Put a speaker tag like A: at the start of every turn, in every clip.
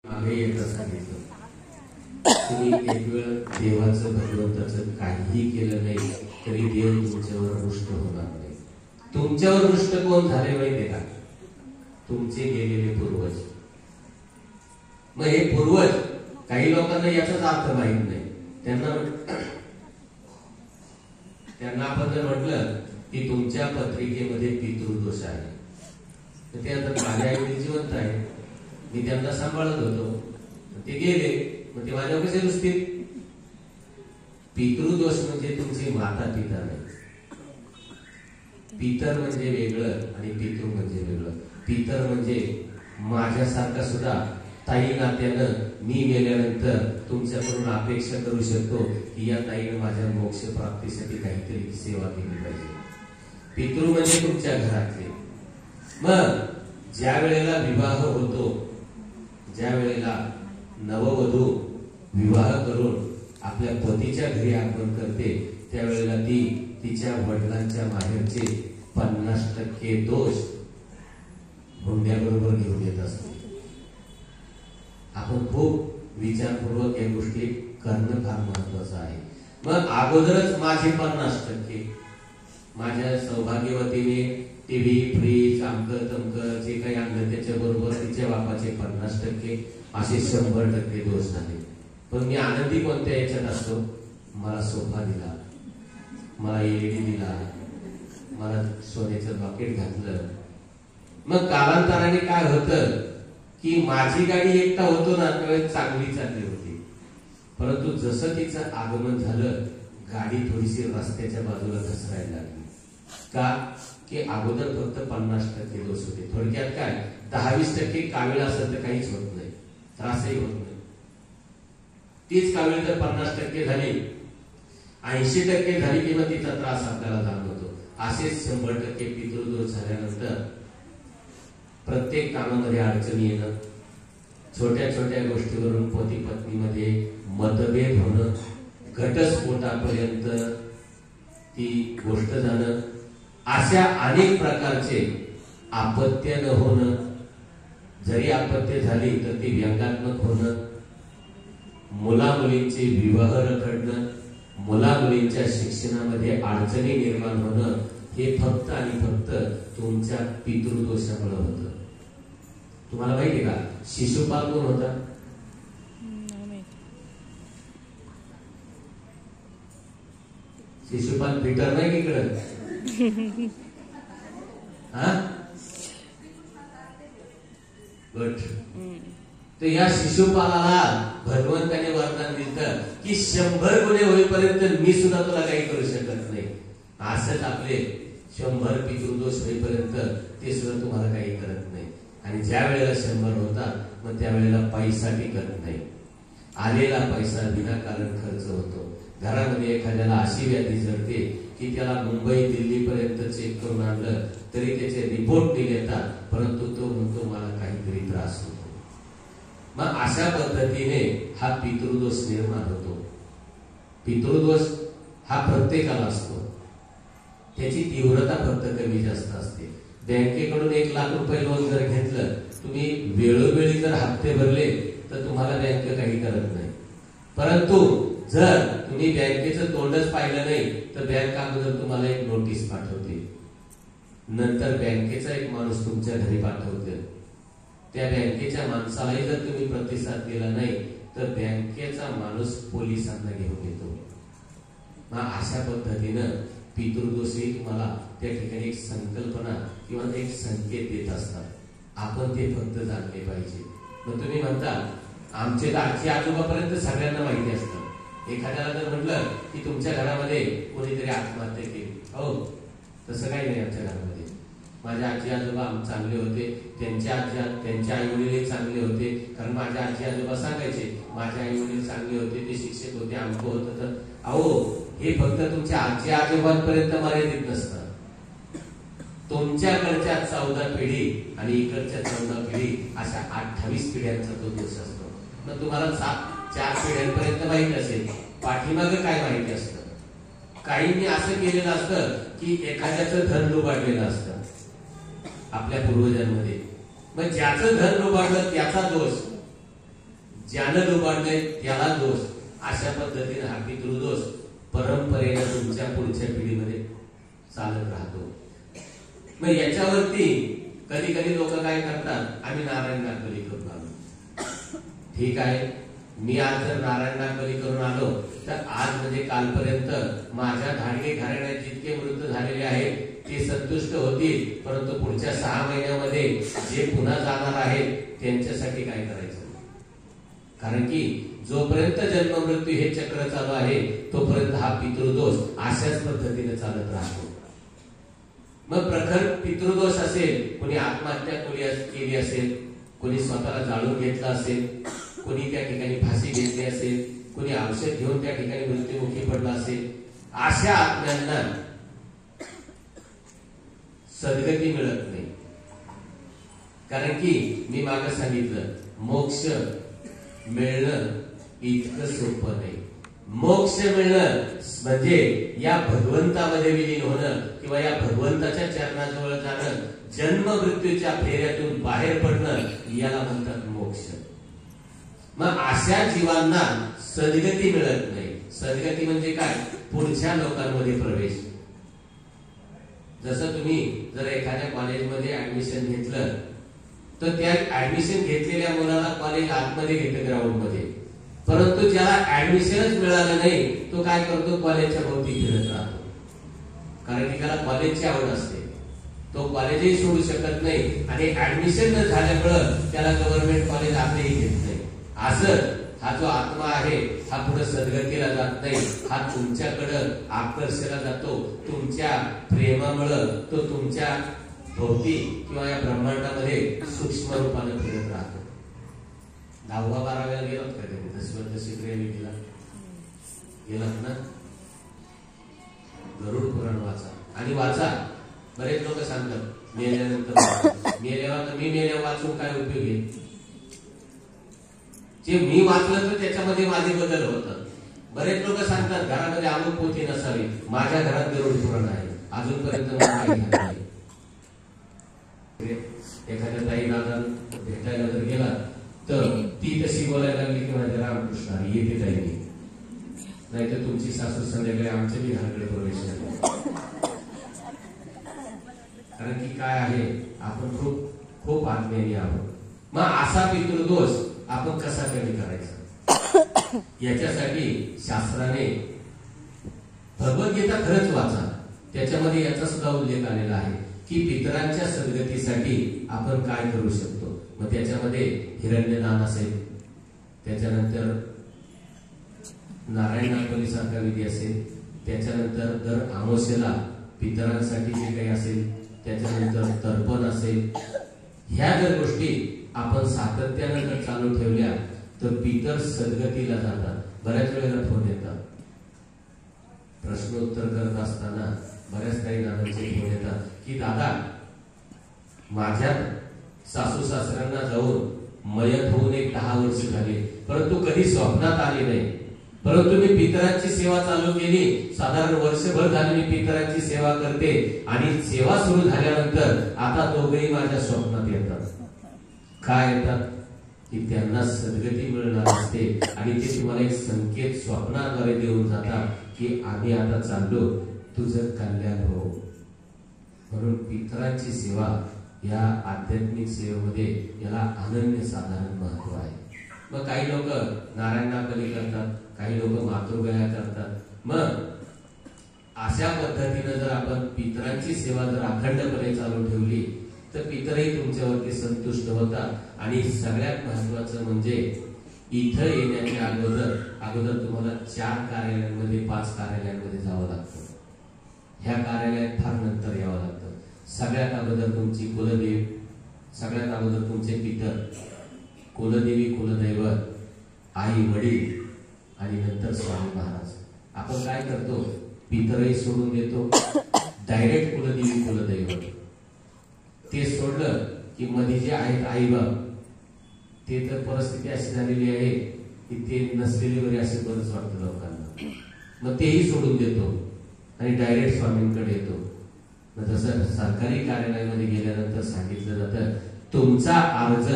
A: मागे एकदा सांगितलं, तुम्ही एक वेळ देवाचं भगवंताचं काहीही केलं नाही तरी देव तुमच्यावर रुष्ट होणार नाही. तुमच्यावर रुष्ट कोण झाले माहितीये का? तुमचे गेलेले पूर्वज. मग हे पूर्वज, काही लोकांना याचाच अर्थ माहित नाही. त्यांना आपण जर म्हटलं की तुमच्या पत्रिकेमध्ये पितृदोष आहे, तर ते आता माझ्या आई जिवंत आहे, मी त्यांना सांभाळत होतो, ते गेले, मग ते माझ्या कसे रुसतील? पितृदोष म्हणजे तुमची माता पिता नाही. पितर म्हणजे वेगळं आणि पितृ म्हणजे वेगळं. पितर म्हणजे माझ्यासारखा सुद्धा ताई नात्यानं मी गेल्यानंतर तुमच्याकडून अपेक्षा करू शकतो की या ताईनं माझ्या मोक्ष प्राप्तीसाठी काहीतरी सेवा केली पाहिजे. पितृ म्हणजे तुमच्या घरातले. मग ज्या वेळेला विवाह होतो, ज्या वेळेला नववधू विवाह करून आपल्या पतीच्या घरी आगमन करते, त्यावेळेला ती तिच्या वडिलांच्या माहेरचे 50% दोष हुंड्याबरोबर घेऊन येत असते. आपण खूप विचारपूर्वक या गोष्टी करणं फार महत्वाचं आहे. मग अगोदरच माझे 50%, माझ्या सौभाग्यवतीने टीव्ही, फ्रीज, अमकं तमकं जे काही आणलं त्याच्या बरोबर तिच्या बापाचे 50%, असे 100% दोष झाले. पण मी आनंदी कोणत्या याच्यात असतो? मला सोफा दिला, मला एलईडी दिला, मला सोन्याचं बॉकेट घातलं. मग कालांतराने काय होतं की माझी गाडी एकटा होतो ना त्यावेळेस चांगली चालली होती, परंतु जसं तिचं आगमन झालं गाडी थोडीशी रस्त्याच्या बाजूला घसरायला लागली. का? की अगोदर फक्त 50% दोष होते. थोडक्यात काय, 10-20% कावीळ असेल तर काहीच होत नाही, त्रासही होत नाही. तीच कावीळ जर 50% झाली, 80% झाली की मग तिचा त्रास आपल्याला जाणवतो. असेच 100% पितृदोष झाल्यानंतर प्रत्येक कामामध्ये अडचणी येणं, छोट्या छोट्या गोष्टीवरून पती पत्नीमध्ये मतभेद होणं, घटस्फोटापर्यंत ती गोष्ट जाणं, अशा अनेक प्रकारचे आपत्य न होणं, जरी आपत्य झाली तर ती व्यंगात्मक होणं, मुलामुलींचे विवाह रखडणं, मुलामुलींच्या शिक्षणामध्ये अडचणी निर्माण होणं, हे फक्त आणि फक्त तुमच्या पितृदोषामुळे होतं. तुम्हाला माहिती का शिशुपाल कोण होता? शिशुपाल पीटर नाही की इकडं? गुड. तर या शिशुपालाला भगवंताने वरदान दिलं की 100 गुन्हे होईपर्यंत मी सुद्धा तुला काही करू शकत नाही. असंच आपले 100 पितृदोष होईपर्यंत ते सुद्धा तुम्हाला काही करत नाही. आणि ज्या वेळेला 100 होतात मग त्यावेळेला पैसा टिकत नाही. आलेला पैसा विनाकारण खर्च होतो. घरामध्ये एखाद्याला अशी व्याधी जडते की त्याला मुंबई दिल्ली पर्यंत चेक करून आणलं तरी त्याचे रिपोर्ट दिले येतात, परंतु तो म्हणतो मला काहीतरी त्रास होतो. मग अशा पद्धतीने हा पितृदोष निर्माण होतो. पितृदोष हा प्रत्येकाला असतो, त्याची तीव्रता फक्त कमी जास्त असते. बँकेकडून 1 लाख रुपये लोन जर घेतलं, तुम्ही वेळोवेळी जर हप्ते भरले तर तुम्हाला बँक काही करत नाही. परंतु जर तुम्ही बँकेचं तोंडच पाहिलं नाही तर बँक अगोदर तुम्हाला एक नोटीस पाठवते, नंतर बँकेचा एक माणूस तुमच्या घरी पाठवते. त्या बँकेच्या माणसालाही जर तुम्ही प्रतिसाद दिला नाही तर बँकेचा माणूस पोलिसांना घेऊन येतो. मग अशा पद्धतीनं पितृदोषही तुम्हाला त्या ठिकाणी एक संकल्पना किंवा एक संकेत देत असतात. आपण ते फक्त जाणले पाहिजे. मग तुम्ही म्हणता आमचे आजी आजोबापर्यंत सगळ्यांना माहिती असतं. एखाद्याला जर म्हटलं की तुमच्या घरामध्ये कोणीतरी आत्महत्या केली, हो तसं काही नाही. आमच्या घरामध्ये माझे आजी आजोबा चांगले होते, त्यांच्या आई वडील चांगले होते. कारण माझ्या आजी आजोबा सांगायचे माझे आई वडील चांगले होते, ते शिक्षक होते, आमचं होतं. तर अहो, हे फक्त तुमच्या आजी आजोबांपर्यंत मर्यादित नसतं. तुमच्याकडच्या 14 पिढी आणि इकडच्या 14 पिढी, अशा 28 पिढ्यांचा तो दोष असतो. मग तुम्हाला 4 पिढ्यांपर्यंत माहिती असेल, पाठीमागं काय माहिती असतं. काहींनी असं केलेलं असतं की एखाद्याचं धन लुबाडलेलं असतं आपल्या पूर्वजांमध्ये. मग ज्याचं धन लुबाडलं त्याचा दोष, ज्यानं लुबाडलंय त्याला दोष, अशा पद्धतीने हा पितृदोष परंपरेनं तुमच्या पुढच्या पिढीमध्ये चालत राहतो. मग याच्यावरती कधी कधी लोक काय करतात, आम्ही नारायण नागबली करून आलो. ठीक आहे, मी आज जर नारायण नागबली करून आलो तर आज म्हणजे कालपर्यंत माझ्या धाडगे घराण्यात जितके मृत झालेले आहेत ते संतुष्ट होतील, परंतु पुढच्या 6 महिन्यामध्ये जे पुन्हा जाणार आहेत त्यांच्यासाठी काय करायचं? कारण की जोपर्यंत जन्म मृत्यू हे चक्र चालू आहे तोपर्यंत हा पितृदोष अशाच पद्धतीने चालत राहतो. मग प्रखर पितृदोष असेल, कोणी आत्महत्या केली असेल, कोणी स्वतःला जाळून घेतला असेल, कोणी त्या ठिकाणी फाशी घेतली असेल, कोणी औषध घेऊन त्या ठिकाणी मृत्युमुखी पडला असेल, अशा आत्म्यांना सद्गती मिळत नाही. कारण की मी मागे सांगितलं, मोक्ष मिळणं इतकं सोपं नाही. मोक्ष मिळणं म्हणजे या भगवंतामध्ये विलीन होणं किंवा या भगवंताच्या चरणाजवळ जाणं, जन्म मृत्यूच्या फेऱ्यातून बाहेर पडणं, याला म्हणतात मोक्ष. मग अशा जीवांना सद्गती मिळत नाही. सद्गती म्हणजे काय? पुढच्या लोकांमध्ये प्रवेश. जसं तुम्ही जर एखाद्या कॉलेजमध्ये ऍडमिशन घेतलं तर त्या ऍडमिशन घेतलेल्या मुलाला कॉलेज आतमध्ये घेतं ग्राउंडमध्ये, परंतु ज्याला ऍडमिशनच मिळालं नाही तो काय करतो? कॉलेजच्या भोवती फिरत राहतो. कारण की त्याला कॉलेजची आवड असते, तो कॉलेजही सोडू शकत नाही आणि ऍडमिशन न झाल्यामुळं त्याला गव्हर्नमेंट कॉलेज आतही घेत नाही. असं हा जो आत्मा आहे हा पुढे सद्गतीला जात नाही, हा तुमच्याकडं आकर्षला जातो. तुमच्या प्रेमामुळं तो तुमच्या भोवती किंवा या ब्रह्मांडामध्ये सूक्ष्म रूपाने फिरत राहतो. 10-12 गेलात का कधी? दशवंत शिक्रियाला गेलात ना? गरुड पुराण वाचा आणि वाचा. बरेच लोक सांगतात मेल्यानंतर मी मेल्या वाचून काय उपयोग आहे? जे मी वाचलं तर त्याच्यामध्ये माझे बदल होतात. बरेच लोक सांगतात घरामध्ये अमुक पोथी नसावी, माझ्या घरात गरुड पुराण आहे, अजूनपर्यंत नाही. एखाद्या ताई दादा भेटायला जर गेला तर ती तशी बोलायला लागली की माझ्या रामकृष्ण हरी येते ताई, नाही तर तुमची सासू संध्याकाळी आमच्या बी घराकडे प्रवेश करते. कारण की काय आहे, आपण खूप आत्मीय आहोत. मग असा पितृदोष आपण कसा कमी करायचा? याच्यासाठी शास्त्राने भगवद्गीता खरंच वाचा, त्याच्यामध्ये याचा सुद्धा उल्लेख आलेला आहे की पितरांच्या सद्गतीसाठी आपण काय करू शकतो. मग त्याच्यामध्ये हिरण्यदान असेल, त्याच्यानंतर नारायण नागबली सारखा विधी असेल, त्याच्यानंतर दर अमावस्येला पितरांसाठी जे काही असेल, त्याच्यानंतर तर्पण असेल. ह्या जर गोष्टी आपण सातत्याने जर चालू ठेवल्या तर पितर सद्गतीला जातात. बऱ्याच वेळेला फोन येतात, प्रश्नोत्तर करत असताना बऱ्याच काही दादांचे फोन येतात की दादा माझ्या सासू सासऱ्यांना जाऊन मयत होऊन 10 वर्ष झाले, परंतु कधी स्वप्नात आले नाही, परंतु मी पितरांची सेवा चालू केली, साधारण वर्षभर झाले मी पितरांची सेवा करते आणि सेवा सुरू झाल्यानंतर आता दोघेही माझ्या स्वप्नात येतात. काय येतात? की त्यांना सद्गती मिळणार असते आणि ते तुम्हाला एक संकेत स्वप्नाद्वारे देऊन जातात की आम्ही आता चाललो, तुझं कल्याण हो. म्हणून पितरांची सेवा या आध्यात्मिक सेवेमध्ये याला अनन्यसाधारण महत्व आहे. मग काही लोक नारायण नागबली करतात, काही लोक मातृगया करतात. मग अशा पद्धतीने जर आपण पितरांची सेवा जर अखंडपणे चालू ठेवली तर पितरही तुमच्यावरती संतुष्ट होतात. आणि सगळ्यात महत्वाचं म्हणजे इथं येण्याच्या अगोदर तुम्हाला 4 कार्यालयांमध्ये 5 कार्यालयांमध्ये जावं लागतं. ह्या कार्यालयात फार नंतर यावं लागतं. सगळ्यात अगोदर तुमची कुलदेव, सगळ्यात अगोदर तुमचे पितर, कुलदेवी कुलदैवत, आई वडील आणि नंतर स्वामी महाराज. आपण काय करतो? पितरही सोडून देतो, डायरेक्ट कुलदेवी कुलदैवत. ते सोडलं की मध्ये जे आहेत आई बाप, ते तर परिस्थिती अशी झालेली आहे की ते नसलेली बरी असे बरंच वाटतं लोकांना. मग तेही सोडून देतो आणि डायरेक्ट स्वामींकडे येतो. जसं सरकारी कार्यालयामध्ये गेल्यानंतर सांगितलं जातं तुमचा अर्ज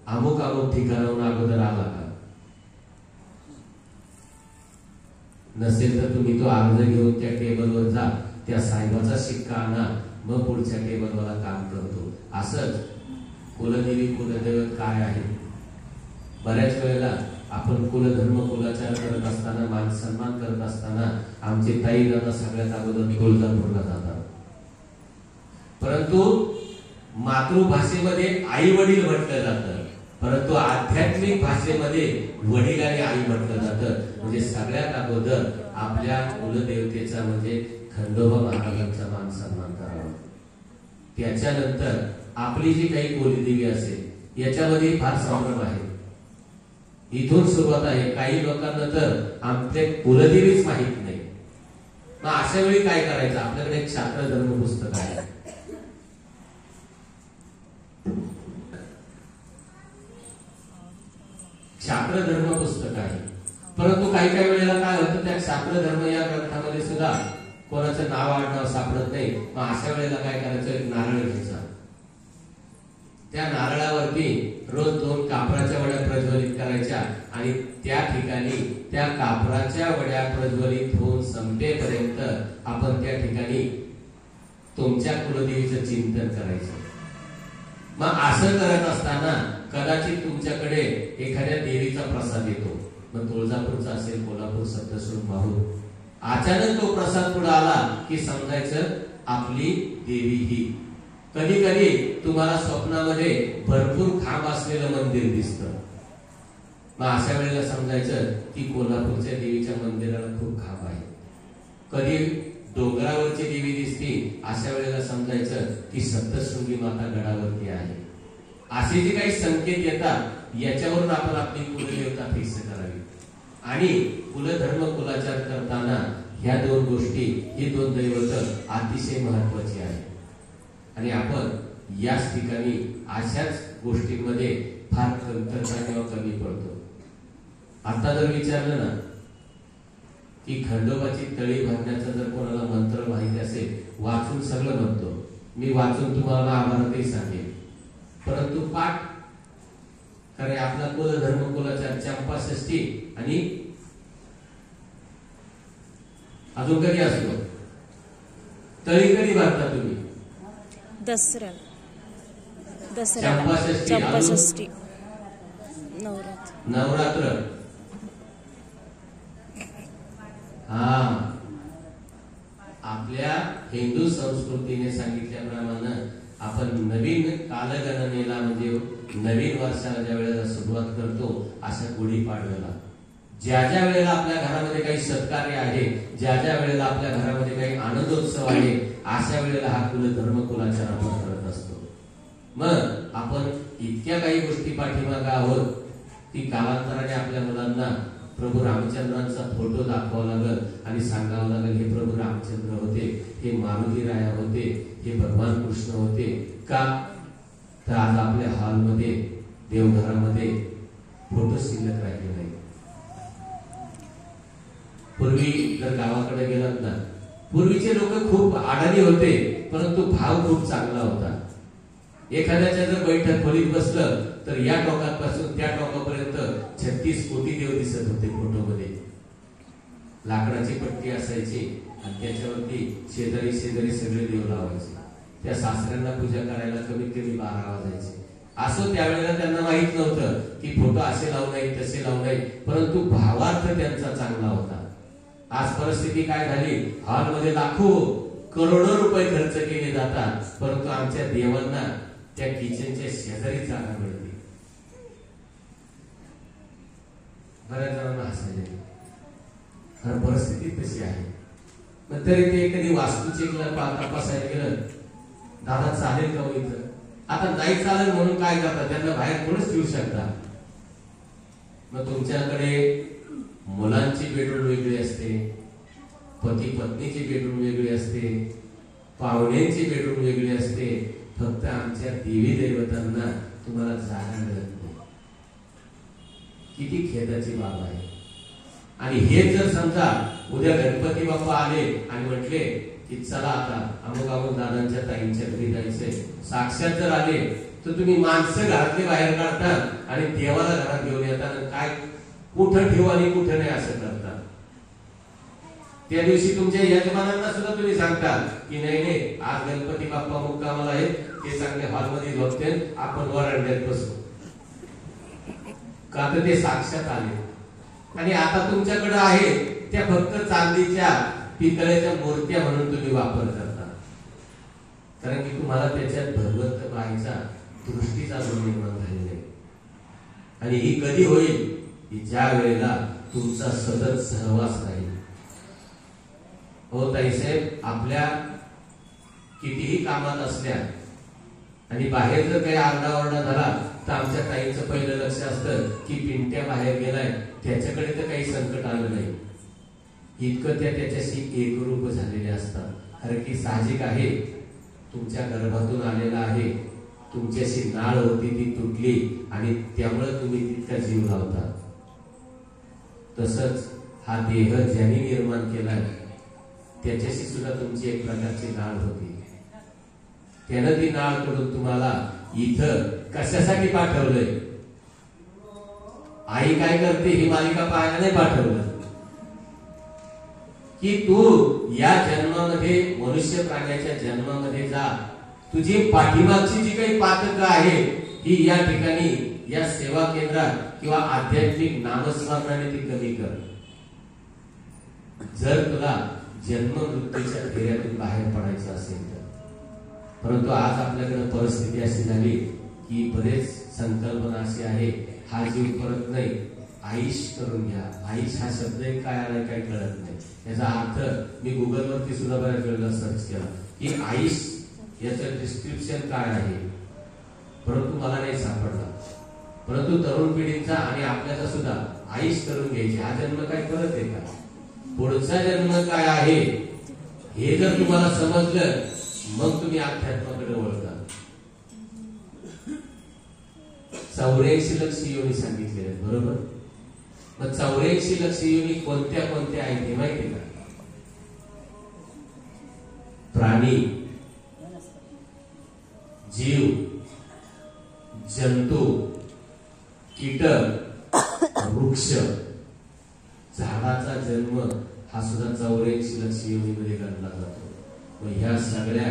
A: अमुक अमुक ठिकाणाहून अगोदर आला का, नसेल तर तुम्ही तो अर्ज घेऊन त्या टेबलवर जा, त्या साहेबाचा शिक्का आणा, मग पुढच्या टेबलवर काम करतो. असंच कुलदेवी कुलदैवत काय आहे. बऱ्याच वेळेला आपण कुलधर्म कुलाचार करत असताना, मान सन्मान करत असताना आमचे ताई दादा सगळ्यात अगोदर तुळजापूरला जातात. परंतु मातृभाषेमध्ये आई वडील म्हटलं जातं, परंतु आध्यात्मिक भाषेमध्ये वडील आणि आई म्हटलं जातं. म्हणजे सगळ्यात अगोदर आपल्या कुलदेवतेचा म्हणजे खंडोबा महाराजांचा मान सन्मान करावा. त्याच्यानंतर आपली जी काही कुलदेवी असेल याच्यामध्ये फार संभ्रम आहे. इथून सुरुवात आहे. काही लोकांना तर आपले कुलदेवीच माहित नाही. मग अशा वेळी काय करायचं. आपल्याकडे एक शास्त्र धर्म पुस्तक आहे. शास्त्र धर्म पुस्तक आहे. परंतु काही काही वेळेला काय होतं, त्या शास्त्र धर्म या ग्रंथामध्ये सुद्धा कोणाचं नाव आडनाव सापडत नाही. मग अशा वेळेला काय करायचं, एक नारळ घ्यायचा. त्या नारळावरती रोज 2 कापराच्या वड्या प्रज्वलित करायच्या आणि त्या ठिकाणी त्या कापराच्या वड्या प्रज्वलित होऊन संपेपर्यंत आपण त्या ठिकाणी तुमच्या कुलदेवीचं चिंतन करायचं. मग असं करत असताना कदाचित तुमच्याकडे एखाद्या देवीचा प्रसाद येतो. मग तुळजापूरचा असेल, कोल्हापूर, सप्तशृंग, माहूर, अचानक तो प्रसाद पुढे आला की समजायचं आपली देवी ही. कधी कधी तुम्हाला स्वप्नामध्ये भरपूर खांब असलेलं मंदिर दिसतं. मग अशा वेळेला समजायचं की कोल्हापूरच्या देवीच्या मंदिराला खूप खांब आहे. कधी डोंगरावरची देवी दिसती, अशा वेळेला समजायचं की सप्तशृंगी माता गडावरती आहे. असे जे काही संकेत येतात याच्यावरून आपण आपली कुलदेवता फिक्स करावी. आणि कुलधर्म कुलाचार करताना ह्या 2 गोष्टी, ही 2 दैवत अतिशय महत्वाची आहे. आणि आपण याच ठिकाणी अशाच गोष्टींमध्ये फार कमतरता किंवा कमी पडतो. आता जर विचारलं ना की खंडोबाची तळी भरण्याचा जर कोणाला मंत्र माहिती असेल, वाचून सगळं म्हणतो मी, वाचून तुम्हाला महाभारतही सांगेल. परंतु पाठ कारण आपला कुलधर्म कुलाचार चंपा षष्ठी आणि अजून कधी असतो, तळी कधी भरता तुम्ही?
B: दसरा,
A: चंपा षष्ठी, नवरात्र. हा, आपल्या हिंदू संस्कृतीने सांगितल्याप्रमाणे आपण नवीन कालगणनेला म्हणजे नवीन वर्षाला ज्या वेळेला सुरुवात करतो, अशा गुढीपाडव्याला ज्या ज्या वेळेला आपल्या घरामध्ये काही सत्कार्य आहे, ज्या ज्या वेळेला आपल्या घरामध्ये काही आनंदोत्सव आहे, अशा वेळेला हा कुलधर्म कुलाचार आपण करत असतो. मग आपण इतक्या काही गोष्टी पाठीमागे आहोत की कालांतराने आपल्या मुलांना प्रभू रामचंद्रांचा फोटो दाखवावा लागल आणि सांगावं लागेल हे प्रभू रामचंद्र होते, हे मारुती राया होते, हे भगवान कृष्ण होते. का तर आज आपल्या हॉलमध्ये देवघरामध्ये फोटो शिल्लक राहिले नाही. पूर्वी जर गावाकडे गेलात ना, पूर्वीचे लोक खूप आडाणी होते, परंतु भाव खूप चांगला होता. एखाद्याच्या जर बैठक खोलीत बसलं तर या टोकापासून त्या टोकापर्यंत 36 कोटी देव दिसत होते फोटोमध्ये. लाकडाची पट्टी असायची आणि त्याच्यावरती शेजारी शेजारी सगळे देव लावायचे. त्या सासऱ्यांना पूजा करायला कमीत कमी 12 वाजायचे. असं त्यावेळेला त्यांना माहित नव्हतं की फोटो असे लावू नये तसे लावू नये, परंतु भावार्थ त्यांचा चांगला होता. आज परिस्थिती काय झाली, हॉलमध्ये लाखो करोडो रुपये खर्च केले जातात, परंतु आमच्या देवांना त्या किचनच्या शेजारी जागा मिळते. बऱ्याच जणांना हसायला कारण परिस्थिती तशी आहे. मग तरी ते कधी वास्तू चेकला तपासायला गेलं, दादा चालेल का इथं? आता नाही चालेल म्हणून काय करतात, त्यांना बाहेर कोणच ठेवू शकता. मग तुमच्याकडे मुलांची बेडरूम वेगळी असते, पती पत्नीची बेडरूम वेगळी असते, पाहुण्यांची बेडरूम वेगळी असते. फक्त आमच्या देवी देवतांना तुम्हाला जागा मिळत नाही. किती खेदाची बाब आहे. आणि हे जर समजा उद्या गणपती बाप्पा आले आणि म्हटले की चला आता अमुक अमुक दादांच्या ताईंच्या घरी जायचंय, साक्षात जर आले तर तुम्ही माणसं घरातले बाहेर काढतात आणि देवाला घरात घेऊन येतात. काय कुठं ठेवू आणि कुठं नाही असं करतात. त्या दिवशी तुमच्या यजमानांना सुद्धा तुम्ही सांगता की नाही नाही, आज गणपती बाप्पा मुक्कामाला आहेत, ते चांगल्या हॉलमध्ये झोपते, आपण वरांड्यात बसू. का तर ते साक्षात आले. आणि आता तुमच्याकडे आहे त्या फक्त चांदीच्या पितळेच्या मूर्त्या म्हणून तुम्ही वापर करता, कारण की तुम्हाला त्याच्यात भगवंत पाहायचा दृष्टीचा निर्माण झालेला आहे. आणि ही कधी होईल की ज्या वेळेला तुमचा सतत सहवास राहील. हो ताईसाहेब, आपल्या कितीही कामात असल्या आणि बाहेर जर काही आरडाओरडा झाला तर आमच्या ताईंचं पहिलं लक्ष असतं की पिंट्या बाहेर गेलाय, त्याच्याकडे तर काही संकट आलं नाही. इतकं त्याच्याशी एकरूप झालेले असतात. कारण की साहजिक आहे, तुमच्या गर्भातून आलेला आहे, तुमच्याशी नाळ होती ती तुटली आणि त्यामुळे तुम्ही तितका जीव लावता. तसंच हा देह ज्यांनी निर्माण केलाय त्याच्याशी सुद्धा तुमची एक प्रकारची नाळ होती. त्यानं ती नाळ करून तुम्हाला इथं कशासाठी पाठवलंय? आई काय करते ही मालिका पाहायला नाही पाठवलं, की तू या जन्मामध्ये मनुष्य प्राण्याच्या जन्मामध्ये जा, तुझी पाठीमागची जी काही पातक आहे ही या ठिकाणी या सेवा केंद्रात किंवा आध्यात्मिक नामस्मरणाने ती कमी कर. जर तुला जन्म मृत्यूच्या फेऱ्यातून बाहेर पडायचं असेल तर. परंतु आज आपल्याकडे परिस्थिती अशी झाली की बरेच संकल्पना अशी आहे, हा जीव परत नाही, आईश करून घ्या. आईश हा शब्द काय आलाय काही कळत नाही. याचा अर्थ मी गुगलवरती सुद्धा बऱ्याच वेळेला सर्च केला की आईश याचं डिस्क्रिप्शन काय आहे, परंतु मला नाही सापडला. परंतु तरुण पिढीचा आणि आपल्याचा सुद्धा आईश करून घ्यायची. हा जन्म काय परत आहे का? पुढचा जन्म काय आहे हे जर तुम्हाला समजलं मग तुम्ही अध्यात्माकडे वळता. 84 लक्ष योनी सांगितले आहेत, बरोबर? मग 84 लक्ष योनी कोणत्या कोणत्या आहेत हे माहिती का? प्राणी, जीव, जंतू, कीटक, वृक्ष, झाडाचा जन्म हा सुद्धा 84 लक्ष योनीमध्ये गणला जातो. व ह्या सगळ्या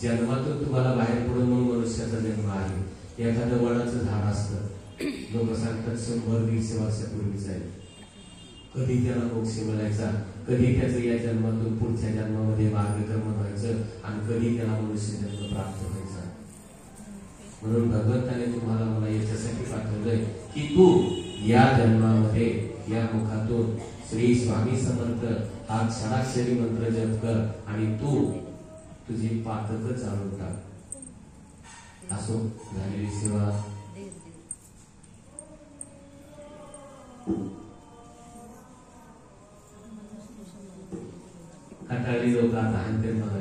A: जन्मातून तुम्हाला बाहेर पडून मग मनुष्याचा जन्म आहे. एखादं वडाचं झाड असतं, लोक सांगतात 100-150 वर्षापूर्वीच आहे. कधी त्याला मोक्ष मिळायचा, कधी त्याचं या जन्मातून पुढच्या जन्मामध्ये मार्गक्रमण व्हायचं आणि कधी त्याला मनुष्य जन्म प्राप्त व्हायचा. म्हणून भगवंताने तुम्हाला मला याच्यासाठी पाठवलंय की तू या जन्मामध्ये या मुखातून श्री स्वामी समर्थ हा क्षणाक्षरी मंत्र जप कर आणि तू तुझी पातक चालून टाक. असो झालेली सेवा कटाळी लोक आता हानते मला